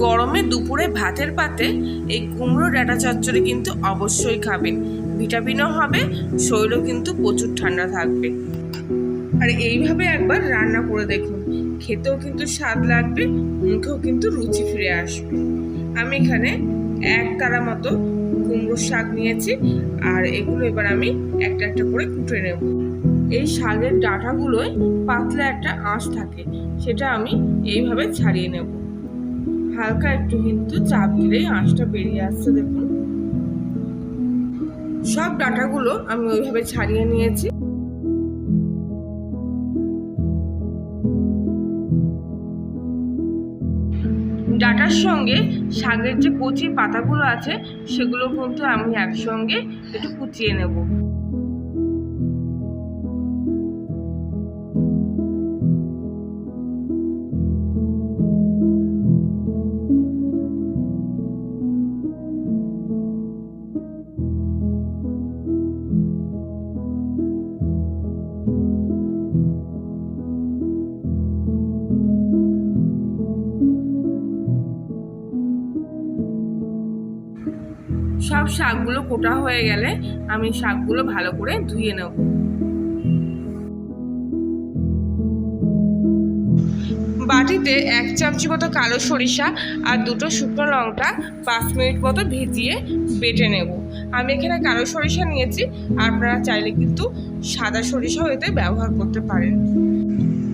গরমে দুপুরে ভাতের পাতে এই কুমড়ো ডাঁটা চচ্চড়ি কিন্তু অবশ্যই খাবেন। ভিটামিনও হবে, শরীরও কিন্তু প্রচুর ঠান্ডা থাকবে। আর এইভাবে একবার রান্না করে দেখুন, খেতেও কিন্তু স্বাদ লাগবে, মুখেও কিন্তু রুচি ফিরে আসবে। আমি এখানে 1 তারা মতো কুমড়ো শাক নিয়েছি, আর এগুলো এবার আমি একটা একটা করে কুটে নেব। এই শাকের ডাঁটাগুলোয় পাতলা একটা আঁশ থাকে, সেটা আমি এইভাবে ছাড়িয়ে নেব। হালকা একটু কিন্তু চাপ দিলেই আঁশটা বেরিয়ে আসছে। দেখুন, সব ডাঁটাগুলো আমি ওইভাবে ছাড়িয়ে নিয়েছি। ডাঁটার সঙ্গে শাকের যে কচি পাতাগুলো আছে সেগুলো কিন্তু আমি একসঙ্গে একটু কুচিয়ে নেব। সব শাকগুলো কোটা হয়ে গেলে আমি শাকগুলো ভালো করে ধুয়ে নেব। বাটিতে 1 চামচি মতো কালো সরিষা আর 2টো শুকনো লঙ্কা 5 মিনিট মতো ভিজিয়ে বেটে নেব। আমি এখানে কালো সরিষা নিয়েছি, আপনারা চাইলে কিন্তু সাদা সরিষাও এতে ব্যবহার করতে পারেন।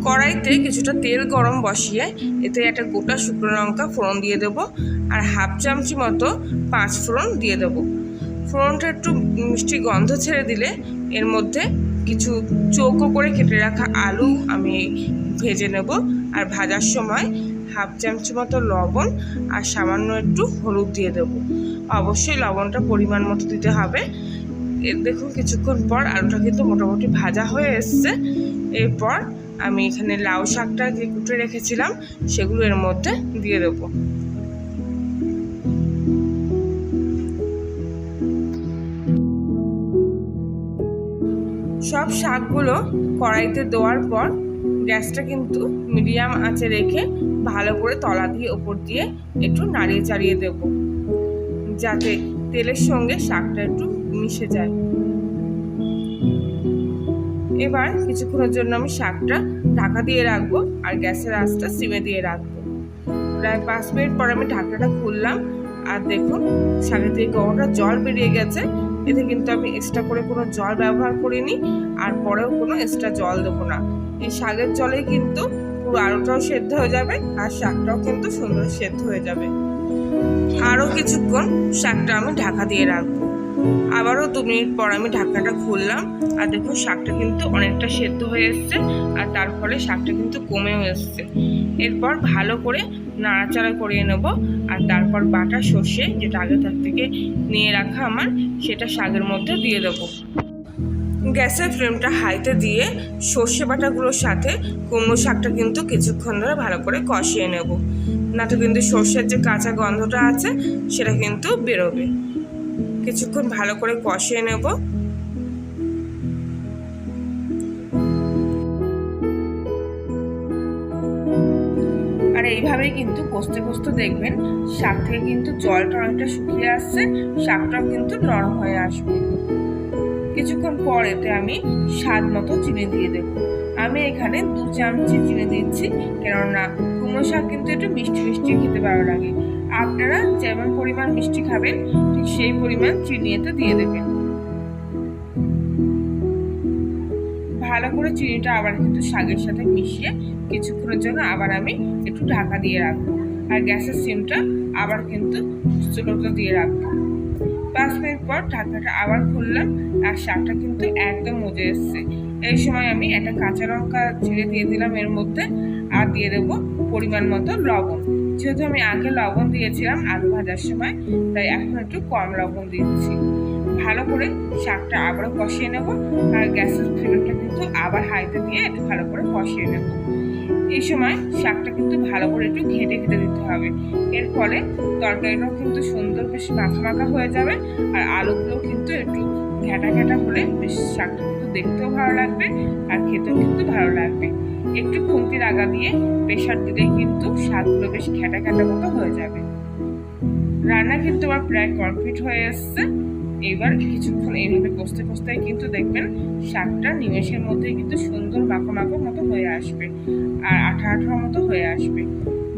কড়াইতে কিছুটা তেল গরম বসিয়ে এতে একটা গোটা শুকনো লঙ্কা ফোড়ন দিয়ে দেবো, আর 1/2 চামচি মতো 5 ফোড়ন দিয়ে দেবো। ফোড়নটা একটু মিষ্টি গন্ধ ছেড়ে দিলে এর মধ্যে কিছু চৌকো করে কেটে রাখা আলু আমি ভেজে নেব। আর ভাজার সময় 1/2 চামচি মতো লবণ আর সামান্য একটু হলুদ দিয়ে দেব। অবশ্যই লবণটা পরিমাণ মতো দিতে হবে। দেখুন, কিছুক্ষণ পর আলুটা কিন্তু মোটামুটি ভাজা হয়ে এসছে। এরপর আমি এখানে লাউ শাকটা যে কুটে রেখেছিলাম সেগুলো এর মধ্যে দিয়ে দেবো। সব শাকগুলো কড়াইতে দেওয়ার পর গ্যাসটা কিন্তু মিডিয়াম আঁচে রেখে ভালো করে তলা দিয়ে ওপর দিয়ে একটু নাড়িয়ে চাড়িয়ে দেব, যাতে তেলের সঙ্গে শাকটা একটু মিশে যায়। এবার কিছুক্ষণের জন্য আমি শাকটা ঢাকা দিয়ে রাখবো আর গ্যাসের আঁচটা সিমে দিয়ে রাখবো। প্রায় 5 মিনিট পর আমি ঢাকনাটা খুললাম, আর দেখুন শাকের থেকে কতটা জল বেরিয়ে গেছে। এতে কিন্তু আমি এক্সট্রা করে কোনো জল ব্যবহার করিনি, আর পরেও কোনো এক্সট্রা জল দেবো না। এই শাকের জলেই কিন্তু পুরো আলুটাও সেদ্ধ হয়ে যাবে আর শাকটাও কিন্তু সুন্দর সেদ্ধ হয়ে যাবে। আরও কিছুক্ষণ শাকটা আমি ঢাকা দিয়ে রাখবো। আবারও 2 মিনিট পর আমি ঢাকনাটা খুললাম, আর দেখুন শাকটা কিন্তু অনেকটা সেদ্ধ হয়ে এসছে, আর তার ফলে শাকটা কিন্তু কমেও এসছে। এরপর ভালো করে নাড়াচাড়া করিয়ে নেব, আর তারপর বাটা সর্ষে যেটা আগে তার থেকে নিয়ে রাখা আমার, সেটা শাকের মধ্যে দিয়ে দেবো। গ্যাসের ফ্লেমটা হাইতে দিয়ে সর্ষে বাটাগুলোর সাথে কুমড়ো শাকটা কিন্তু কিছুক্ষণ ধরে ভালো করে কষিয়ে নেব, না তো কিন্তু সর্ষের যে কাঁচা গন্ধটা আছে সেটা কিন্তু বেরোবে। কিছুক্ষণ ভালো করে কষিয়ে নেব। আর এইভাবেই কিন্তু কষতে কষতে দেখবেন শাক থেকে কিন্তু জলটা অনেকটা শুকিয়ে আসছে, শাকটাও কিন্তু নরম হয়ে আসবে। কিছুক্ষণ পর এতে আমি স্বাদ মতো চিনি দিয়ে দেব। আমি এখানে 2 চামচি চিনি দিচ্ছি, কেননা কুমড়ো শাক কিন্তু একটু মিষ্টি মিষ্টি খেতে ভালো লাগে। আপনারা যেমন পরিমাণ মিষ্টি খাবেন ঠিক সেই পরিমাণ চিনি এতে দিয়ে দেবেন। ভালো করে চিনিটা আবার কিন্তু শাকের সাথে মিশিয়ে কিছুক্ষণের জন্য আবার আমি একটু ঢাকা দিয়ে রাখবো, আর গ্যাসের সিমটা আবার কিন্তু স্লোতে দিয়ে রাখবো। 5 মিনিট পর ঢাকনাটা আবার খুললাম, আর শাকটা কিন্তু একদম মজে এসছে। এই সময় আমি একটা কাঁচা লঙ্কা ছিঁড়ে দিয়ে দিলাম এর মধ্যে, আর দিয়ে দেবো পরিমাণ মতো লবণ। যেহেতু আমি আগে লবণ দিয়েছিলাম আলু ভাজার সময়, তাই এখন একটু কম লবণ দিচ্ছি। ভালো করে শাকটা আবারও কষিয়ে নেব, আর গ্যাসের ফ্লেমটা কিন্তু আবার হাইতে দিয়ে একটু ভালো করে কষিয়ে নেব। এই সময় শাকটা কিন্তু ভালো করে একটু ঘেঁটে ঘেঁটে দিতে হবে। এর ফলে তরকারিটাও কিন্তু সুন্দর বেশ মাখা মাখা হয়ে যাবে, আর আলুগুলো কিন্তু একটু ঘেঁটা ঘেঁটা হলে বেশ শাকটা কিন্তু দেখতেও ভালো লাগবে আর খেতেও কিন্তু ভালো লাগবে। একটু খুন্তির আগা দিয়ে প্রেশার দিলে কিন্তু শাকগুলো বেশ ঘ্যাটা ঘ্যাটা মতো হয়ে যাবে। রান্না কিন্তু আমার প্রায় কমপ্লিট হয়ে আসছে। এবার কিছুক্ষণ এইভাবে কষতে কষতে কিন্তু দেখবেন শাকটা নিমেষের মধ্যে কিন্তু সুন্দর মাখো মাখো মতো হয়ে আসবে আর আঠা আঠা মতো হয়ে আসবে।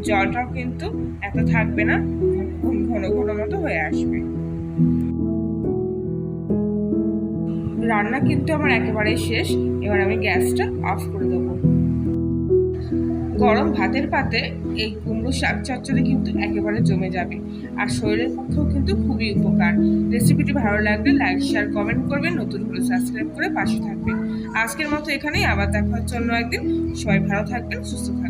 জলটাও কিন্তু এত থাকবে না, ঘন ঘন মতো হয়ে আসবে। রান্না কিন্তু আমার একেবারে শেষ। এবার আমি গ্যাসটা অফ করে দেবো। গরম ভাতের পাতে এই কুমড়ো শাক চচ্চড়ি কিন্তু একেবারে জমে যাবে আর শরীরের পক্ষেও কিন্তু খুবই উপকার। রেসিপিটি ভালো লাগলে লাইক শেয়ার কমেন্ট করবেন, নতুন হলে সাবস্ক্রাইব করে পাশে থাকবেন। আজকের মতো এখানেই, আবার দেখা হচ্ছে অন্য একদিন। সবাই ভালো থাকবেন, সুস্থ থাকবেন।